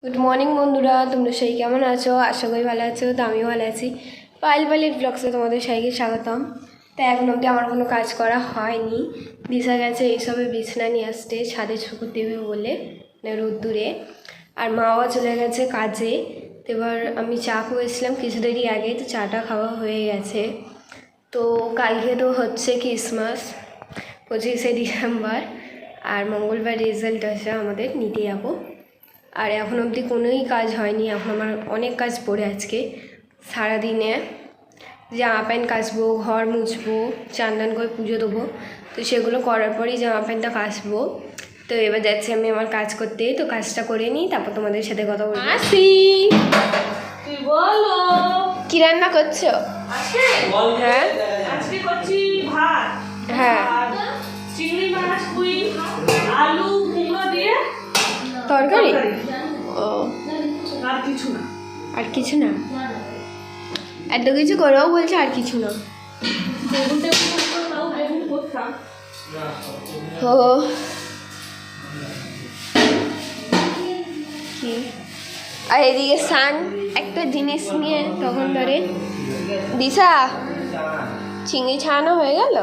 Good morning বন্ধুরা, তোমরা সেই কেমন আছো? আশা করি ভালো আছো। তো আমিও ভালো আছি। পাইল ব্লগসে তোমাদের সবাইকে স্বাগতম। তো এখন অবধি আমার কোনো কাজ করা হয়নি। দিশা গেছে এইসবে বিছনা নিয়ে আসতে, ছাদে শুকুর দেবে বলে রোদ্দুরে। আর মাও চলে গেছে কাজে। তো এবার আমি চা করেছিলাম কিছু দেরি আগে, তো চাটা খাওয়া হয়ে গেছে। তো কালকে তো হচ্ছে ক্রিসমাস, 25শে ডিসেম্বর, আর মঙ্গলবার রেজাল্ট আছে, আমাদের নিতে যাবো। আর এখন অবধি কোনোই কাজ হয়নি। এখন আমার অনেক কাজ পড়ে আজকে সারাদিনে। জামা প্যান্ট কাচবো, ঘর মুছবো, চান করে পুজো দেবো। তো সেগুলো করার পরেই জামা প্যান্টটা কাচবো। তো এবার যাচ্ছি আমি আমার কাজ করতে। তো কাজটা করে নিই, তারপর তোমাদের সাথে কথা বলবো। আসি, বলো কি রান্না করছো? হ্যাঁ আজকে করছি ভাত। হ্যাঁ, চিংড়ি মাছ, পুঁই, আলু, কুমড়ো দিয়ে তরকারি। ও, আর কিছু না। আর কিছু না? এত কিছু করেও বলছে আর কিছু না। বেগুন টেগুন করতাম, বেগুন করতাম। ও কি, আর এদিকে সান একটা জিনিস নিয়ে তখন ধরে। দিশা, চিংড়ি ছাড়ানো হয়ে গেল?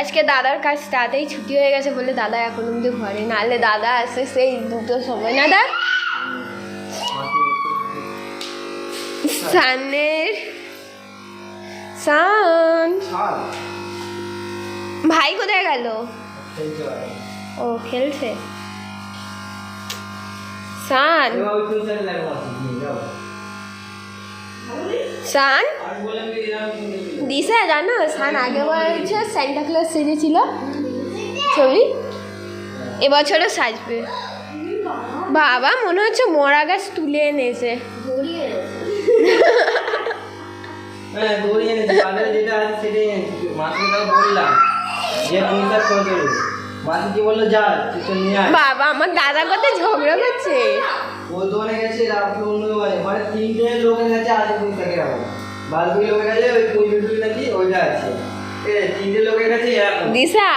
আজকে দাদার কাজ তাড়াতাড়ি ছুটি হয়ে গেছে বলে দাদা এখন অব্দি ঘরে, নাহলে দাদা আসে সেই 2টোর সময়। না দা সানের সান ভাই কোথায় গেল? ও খেলছে। সান সান দিশা, জানো সান আগে বলছে সান্টা ক্লজ সেজেছিল ছবি, এবছরও সাজবে। বাবা মনে হচ্ছে মরা গাছ তুলে এনেছে। বাবা আমার দাদা কথা ঝগড়া করছে। দিশা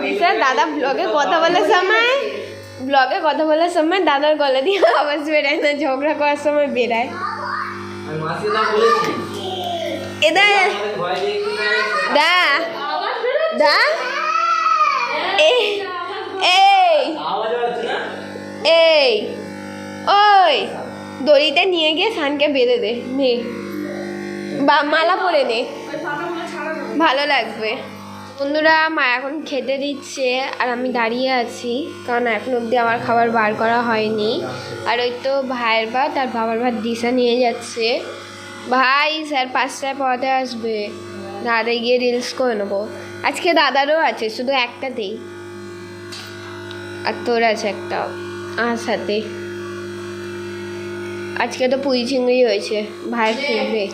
দিশা দাদা ব্লগে কথা বলার সময় দাদার গলা দিয়ে আওয়াজ বেরায় না, ঝগড়া করার সময় বেরায়। এদা দা দা এই এই ওই দড়িতে নিয়ে গিয়ে সানকে বেঁধে দে, নে বা মালা পরে নে, ভালো লাগবে। বন্ধুরা, মা এখন খেতে দিচ্ছে আর আমি দাঁড়িয়ে আছি, কারণ এখন অবধি আমার খাবার বার করা হয়নি। আর ওই তো ভাইয়ের ভাত আর বাবার ভাত দিশা নিয়ে যাচ্ছে। ভাই স্যার 5টায় পড়াতে আসবে, দাদা গিয়ে রিলস করে নেবো। আজকে দাদারও আছে, শুধু একটাতেই, আর তোর আছে একটা আমার সাথে। আজকে তো পুঁই চিংড়ি হয়েছে, ভাইয়ের ফেভারিট।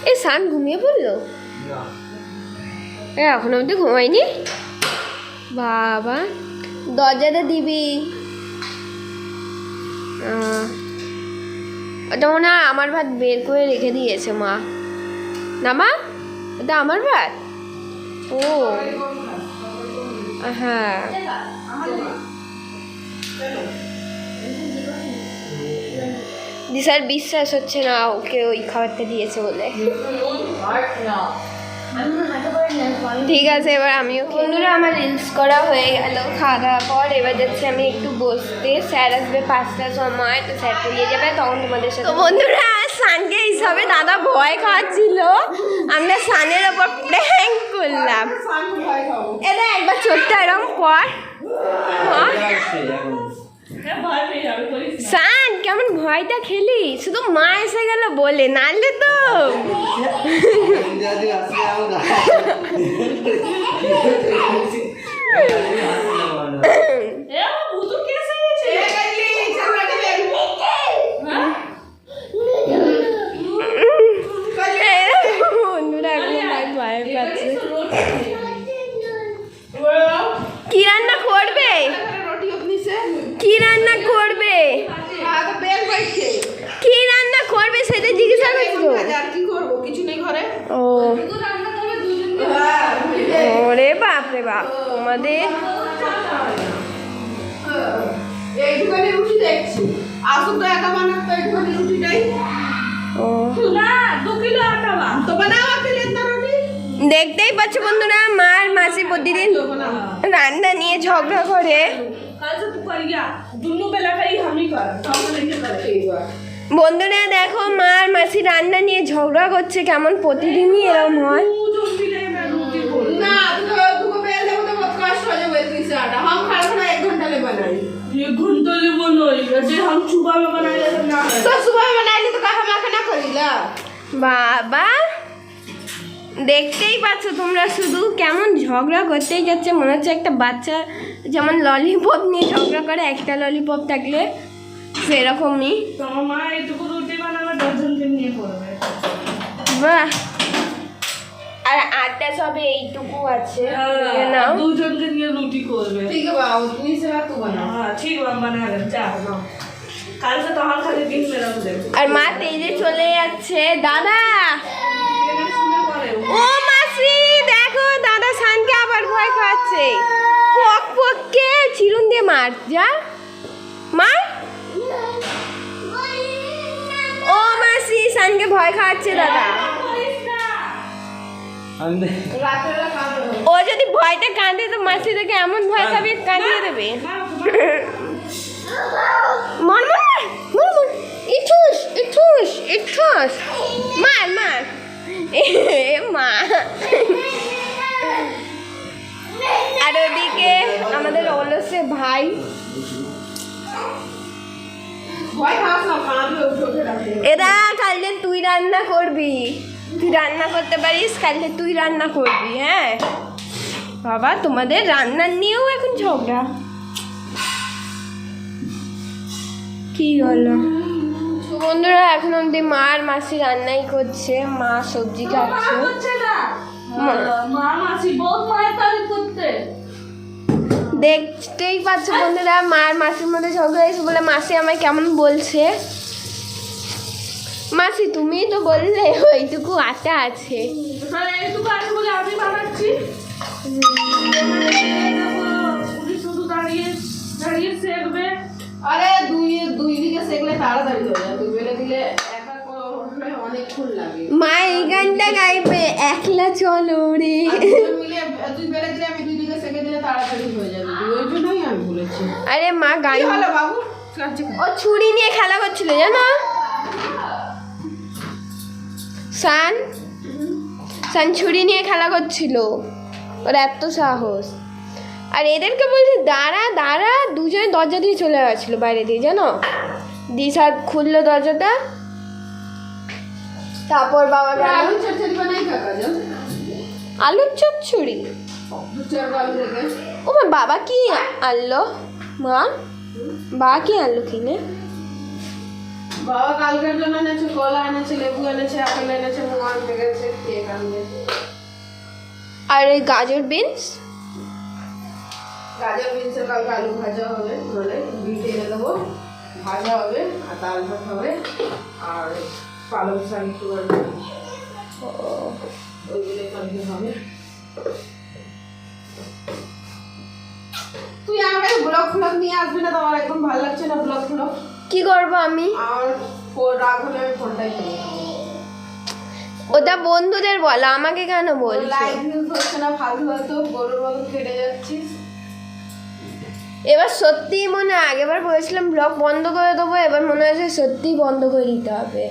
এই সান ঘুমিয়ে পড়লো? এখন অবধি ঘুমায়নি? বাবা দরজাটা দিবি। ওটা মনে হয় আমার ভাত বের করে রেখে দিয়েছে মা। না মা, এটা আমার ভাত। ও হ্যাঁ, দিশার বিশ্বাস হচ্ছে না ওকে ওই খাবারটা দিয়েছে বলে। ঠিক আছে, এবার আমিও বন্ধুরা আমার রিলস করা হয়ে গেল খাওয়া দাওয়ার পর। এবার যাচ্ছি আমি একটু বসতে, স্যার আসবে 5টার সময়, তো স্যার পড়িয়ে যাবে তখন তোমাদের সাথে। তো বন্ধুরা, সানকে হিসাবে দাদা ভয় খাওয়াচ্ছিল, আমরা সানের ওপর প্র্যাঙ্ক করলাম। এটা একবার ছোট্ট এরকম কর। সান কেমন ভয়টা খেলি, শুধু মা এসে গেল বলে, নাহলে তো বন্ধুরা এখন ভয় পাচ্ছে। কি রান্না করবে? কি রান্না করবে? কি রান্না করবে সেটা জিজ্ঞাসা করছি। বাবা তোমাদের এইটুখানি রুটি দেখছি আসুক তো একা বানাতো এইটুখানি রুটিটাই ও না 2 কিলো আটা তো বানাও আকেলে না রুটি দেখতেই পাচ্ছ বন্ধুরা মা আর মাসি প্রতিদিন রান্না নিয়ে ঝগড়া করে कल से तू करिया दोनों बेला का ही हम ही कर हम नहीं कर ठीक है বন্ধুরা দেখো মা আর মাসি রান্না নিয়ে ঝগড়া করছে কেমন প্রতিদিনই এরকম হয় तू जो भी ले मैं रोटी बोल ना तुमको बेल देबो तो बहुत कष्ट हो जाबे इतनी से आटा हम खाना खाना 1 घंटा ले बनाई ये घंटा ले बनोई जे हम सुबह में बनाए तो ना है तो सुबह में बनाई तो का हम खाना करिला বাবা দেখতেই পাচ্ছ তোমরা শুধু কেমন ঝগড়া করতেই যাচ্ছে মনে হচ্ছে একটা বাচ্চা যেমন ললিপপ নিয়ে ঝগড়া করে একটা ললিপপ থাকলে সেরকমই तो मां এইটুকু রুটি বানাবে 10 জনকে নিয়ে করবে বাহ আর আটা সবে এইটুকু আছে নিয়ে নাও 2 জনকে নিয়ে রুটি করবে ठीक है बाबू तू से बात तू बना हां ठीक है बना ले जा कल से तो हम खाली दिन में रख दे আর মা তেজে চলে যাচ্ছে দাদা কেন শুনে করে ও মাসি দেখো দাদা শানকে আবার ভয় খাচ্ছে পক পককে চিরুন দিয়ে মার যা মার ও মাসি শানকে ভয় খাচ্ছে দাদা रात वाला काम ও যদি ভয়টা কাঁদে তো মাসি তোকে এমন ভয় খাবে কাঁদিয়ে দেবে মার মার মার মার ইঠুস ইঠুস ইঠুস মার মার এ মা আর ওদিকে আমাদের অলসে ভাই भाई खास ना खाना पे उठ के रख दे এরা কালকে তুই রান্না করবি তুই রান্না করতে পারিস কালকে তুই রান্না করবি হ্যাঁ বাবা তোমাদের রান্নার নিয়েও এখন ঝগড়া কি হলো তো বন্ধুরা এখন অব্দি মা আর মাসি রান্নাই করছে মা সবজি কাটছে হচ্ছে না মা মাসি বহুত মায়ের তারিফ করতে দেখতেই পাচ্ছ বন্ধুরা মা আর মাসির মধ্যে ঝগড়া হয়েছে বলে মাসি আমায় কেমন বলছে মাসি তুমি তো বললে ওইটুকু আটা আছে হ্যাঁ এইটুকু আছে বলে আমি বানাচ্ছি পুরি শুধু দাঁড়িয়ে দাঁড়িয়ে সেকবে अरे দুই দিকে সেকলে তাড়াতাড়ি হয়ে যায় তুই বেলে দিলে একা করলে অনেক ফুল লাগে মা এই গানটা গাইবে একলা চলো রে দুজন মিলে তুই বেলে দিলে আমি দুই দিকে সেকে দিলে তাড়াতাড়ি হয়ে যাবে ওই জন্যই আমি বলেছি আরে মা গান কি হলো বাবু কাঁদছে কেন? ও ছুরি নিয়ে খেলা করছিল জানো সান সান ছুরি নিয়ে খেলা করছিল ওর এত সাহস আর এদেরকে বলছে দাঁড়া দাঁড়া দুজনে দরজা দিয়ে চলে গেছিলো বাইরে দিয়ে জানো দিশা খুললো দরজাটা তারপর বাবা গেল আলু চচ্চড়ি বানাই কাকা জান আলুর চচ্চড়ি দু চার আলু রেখে ও মা বাবা কি আনলো মা বাবা কি আনলো কিনে বাবা কালকের জন্য এনেছে কলা এনেছে লেবু এনেছে আপেল এনেছে মোয়া আনতে গেছে কেক আনবে আর এই গাজর বিনস গাজর বিনসের কালকে আলু ভাজা হবে মানে বিট এনে দেবো ভাজা হবে আর ডাল ভাত হবে আর পালং শাক একটু করবে ওইগুলো কালকে হবে তুই আমার কাছে ব্লগ ফ্লগ নিয়ে আসবি না তোমার একদম ভালো লাগছে না ব্লগ ফ্লগ কি করবো আমি আমার রাগ হলে আমি ফোনটাই কিনে ওটা বন্ধুদের বলো আমাকে কেন বলছো লাইভ ভিউজ হচ্ছে না ফালতু ফালতু গরুর মতো কেটে যাচ্ছিস এবার সত্যিই মনে হয় আগেবার বলেছিলাম ব্লগ বন্ধ করে দেবো এবার মনে হচ্ছে সত্যিই বন্ধ করে দিতে হবে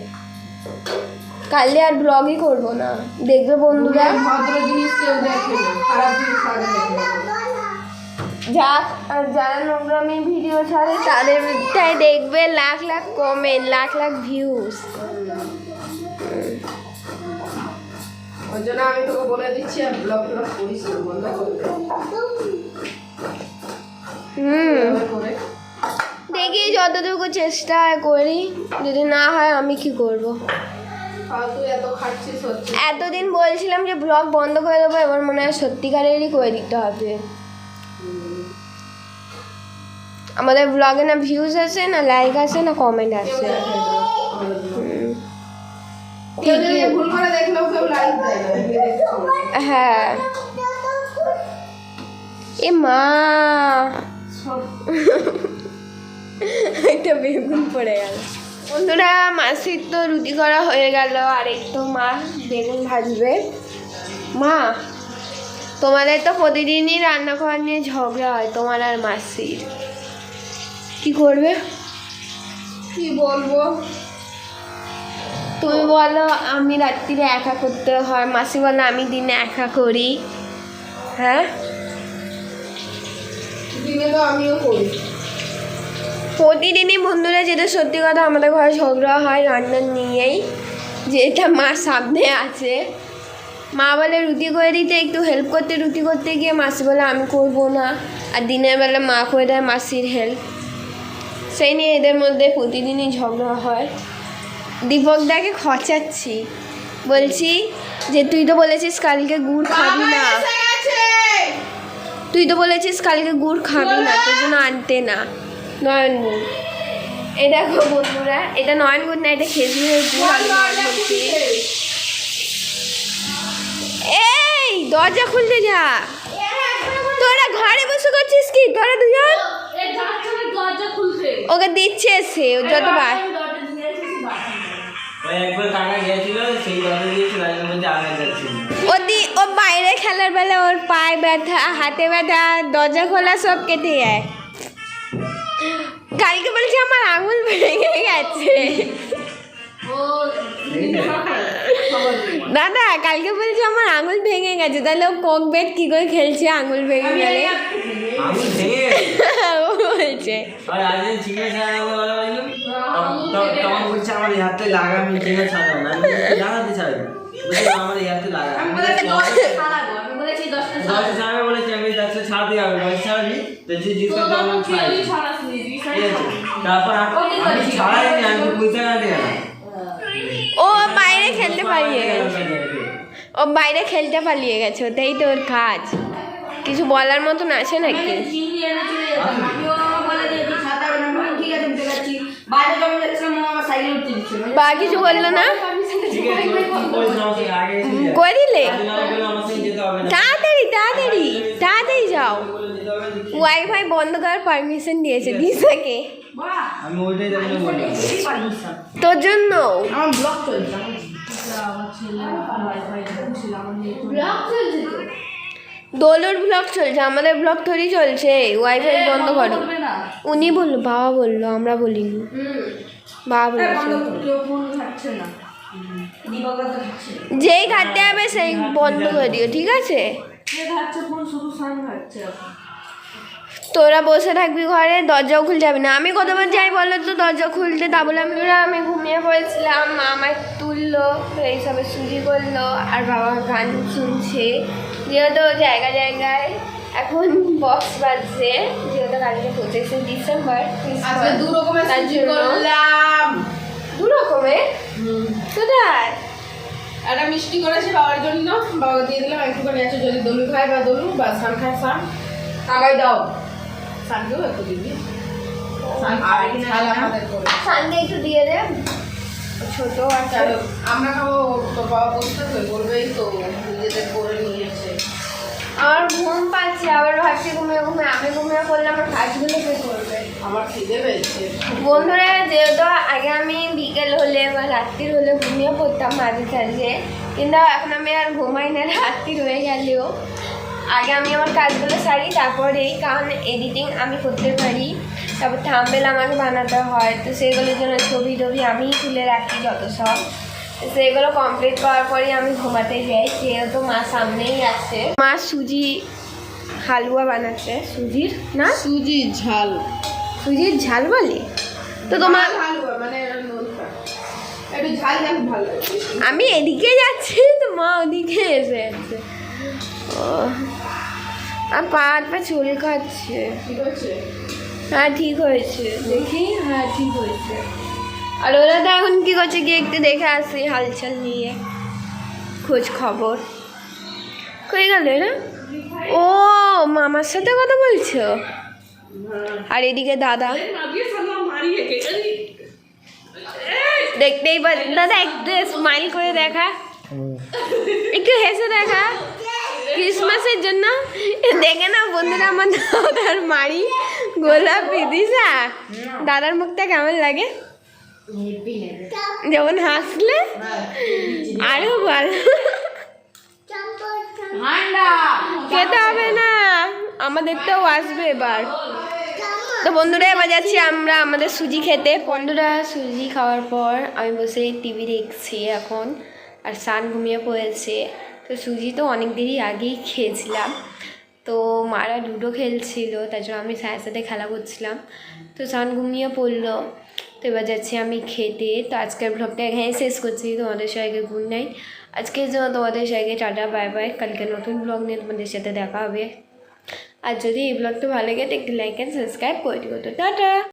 কালকে আর ব্লগই করবো না দেখবে বন্ধুরা ভদ্র জিনিস কেউ দেখে না খারাপ জিনিস আগে দেখে যাক আর যারা নোংরামি ভিডিও ছাড়ে তাদেরটাই দেখবে লাখ লাখ কমেন্ট লাখ লাখ ভিউজ ওই জন্য আমি তোকে বলে দিচ্ছি আর ব্লগ ফ্লগ করিস না বন্ধ করতে করে দেখি যতটুকু চেষ্টা করি যদি না হয় আমি কি করব ফালতু এত খাচ্ছিস হচ্ছে এতদিন বলছিলাম যে ব্লগ বন্ধ করে দেবো এবার মনে হয় সত্যিকারেরই করে দিতে হবে আমাদের ব্লগে না ভিউজ আছে না লাইক আছে না কমেন্ট আছে কেউ যদি ভুল করে দেখলেও কেউ লাইক দেয় না হ্যাঁ এ মা একটা বেগুন পড়ে গেল। বন্ধুরা মাসির তো রুটি করা হয়ে গেল, আর এই তো মা বেগুন ভাজবে। মা তোমাদের তো প্রতিদিনই রান্না করা নিয়ে ঝগড়া হয় তোমার আর মাসির, কি করবে? কি বলবো? তুমি বলো আমি রাত্রিরে একা করতে হয়, মাসি বলো আমি দিনে একা করি। হ্যাঁ দিনে তো আমিও করি। প্রতিদিনই বন্ধুরা, যেটা সত্যি কথা, আমাদের ঘরে ঝগড়া হয় রান্নার নিয়েই, যেটা মা সামনে আছে। মা বলে রুটি করে দিতে, একটু হেল্প করতে, রুটি করতে গিয়ে মাসি বলে আমি করবো না, আর দিনের বেলা মা করে দেয় মাসির হেল্প। সেই নিয়ে এদের মধ্যে প্রতিদিনই ঝগড়া হয়। দীপকদাকে খচাচ্ছি, বলছি যে তুই তো বলেছিস কালকে গুড় খাবি না, তুই তো বলেছিস কালকে গুড় খাবি না, তোর জন্য আনতে না নয়ন গুড়। এই দেখো বন্ধুরা, এটা নয়ন গুড় না, এটা খেজুরের গুড়। আমি নয়ন বলছি, এই দরজা খুলতে যা। তোরা ঘরে বসে করছিস কি তোরা দুজন? দরজা খুলতে ওকে দিচ্ছে সে যতবার। একবার কাকা গিয়েছিল, সেই দরজা দিয়েছিল, আমি যাচ্ছি। ও বাইরে খেলার বেলা ওর পায়ে ব্যথা, হাতে ব্যথা, দরজা খোলা সব কেটে যায়। কালকে বলছে আমার আঙুল ভেঙে গেছে। দাদা কালকে বলছে আমার আঙুল ভেঙে গেছে, তাহলে ও কক বেট কি করে খেলছে আঙুল ভেঙে গেলে? আঙুল ভেঙে ও বলছে আর আজ চিকেন তখন বলছে আমার হাতে লাগা, আমি চিকেন ছাড়াবো না, লাগাতে চাই আমার হাতে লাগা, দশটা ছাড়াবে বলেছি, আমি 10টা ছাড়াতে যাবো, 10 ছাড়াবি তো যে জিততে তারপর আমি ছাড়াইনি, আমি বুঝতে পারি না। ও বাইরে খেলতে পালিয়ে গেছে, ও বাইরে খেলতে পালিয়ে গেছে, ওটাই তো ওর কাজ। কিছু বলার মতন আছে নাকি? বা কিছু বললো না, করে দিলে তাড়াতাড়ি তাড়াতাড়ি তাড়াতাড়ি যাও। ওয়াইফাই বন্ধ করার পারমিশন দিয়েছে দিশাকে, আমি ওইটাই দেখলে বললাম তোর জন্য। আমার ব্লগ চলছে। দোলুর ব্লগ চলছে, আমাদের ব্লগ থোড়ি চলছে। ওয়াইফাই বন্ধ করো। উনি বললো, বাবা বললো, আমরা বলিনি। বাবা বলছে যেই ঘাটতে হবে সেই বন্ধ করে দিও, ঠিক আছে? তোরা বসে থাকবি ঘরে, দরজাও খুলতে যাবি না। আমি কতবার যাই বলো তো দরজা খুলতে, তা বলে আমি ঘুমিয়ে পড়েছিলাম, মা আমায় তুললো, তো এইসবে সুজি করলো, আর বাবা গান শুনছে। যেহেতু জায়গায় জায়গায় এখন বক্স বাজছে, যেহেতু কালকে 25শে ডিসেম্বর, দু রকমের তার সুজি জন্য করলাম। দু রকমের কোথায়? একটা মিষ্টি করেছি বাবার জন্য, বাবা দিয়ে দিলাম একটুখানি আছে, যদি দলু খায় বা দলু, বা সান খায় সান, কাবাই দাও সানকেও একটু দিবি। আর ঝাল আমাদের করে সানডে একটু দিয়ে দে, ছোট আছে। আমরা খাবো, তো বাবা বসে থাকবে, বলবেই তো নিজেদের করে নিয়েছে। আমার ঘুম পাচ্ছে, আবার ভাবছি ঘুমিয়ে ঘুমিয়ে আমি ঘুমিয়ে পড়লে আমার কাজগুলো কে করবে? আমার খিদে পেয়েছে। বন্ধুরা যেহেতু আগে আমি বিকেল হলে বা রাত্রির হলে ঘুমিয়ে পড়তাম মাঝে সাঝে, কিন্তু এখন আমি আর ঘুমাই না রাত্রি হয়ে গেলেও। আগে আমি আমার কাজগুলো সারি, তারপরে কারণ এডিটিং আমি করতে পারি, তারপর থাম্বনেল আমাকে বানাতে হয়, তো সেগুলোর জন্য ছবি টবি আমিই তুলে রাখি যত সব। সেগুলো কমপ্লিট করার পরেই আমি ঘুমাতে যাই, যেহেতু মা সামনেই আছে। মা সুজি হালুয়া বানাচ্ছে, সুজির না সুজি ঝাল, সুজির ঝাল বলে তো তোমার। হালুয়া মানে একটু ঝাল ঝাল ভালো লাগে। আমি এদিকে যাচ্ছি তো মা ওদিকে এসে যাচ্ছে। ও আর পা চুল খাচ্ছে। ঠিক আছে, হ্যাঁ ঠিক হয়েছে, দেখি, হ্যাঁ ঠিক হয়েছে। আর ওরা তো এখন কী করছে গিয়ে একটু দেখে আসি হালচাল নিয়ে, খোঁজ খবর। কই গেল না? ও মামার সাথে কথা বলছো? আর এদিকে দাদা দেখতেই পাচ্ছি। দাদা একটু স্মাইল করে দেখা, একটু হেসে দেখা। ক্রিসমাসের জন্য দেখে না বন্ধুরা আমার দাদার মারি গোলাপি দিশা দাদার মুখটা কেমন লাগে যেমন হাসলে আরো ভালো ঠান্ডা খেতে হবে না আমাদের তো আসবে এবার তো বন্ধুরা এবার যাচ্ছি আমরা আমাদের সুজি খেতে বন্ধুরা সুজি খাওয়ার পর আমি বসে টিভি দেখছি এখন আর সান ঘুমিয়ে পড়েছে তো সুজি তো অনেক দেরি আগেই খেয়েছিলাম তো মারা লুডো খেলছিল তার জন্য আমি সাথে সাথে খেলা করছিলাম তো সান ঘুমিয়ে পড়লো তো এবার যাচ্ছি আমি খেতে তো আজকের ব্লগটা এখানে শেষ করছি তোমাদের সবাইকে গুড নাইট আজকের জন্য তোমাদের সবাইকে টাটা বাই বাই কালকে নতুন ব্লগ নিয়ে তোমাদের সাথে দেখা হবে আর যদি এই ব্লগটা ভালো লাগে তো একটু লাইক অ্যান্ড সাবস্ক্রাইব করে দিও তো টাটা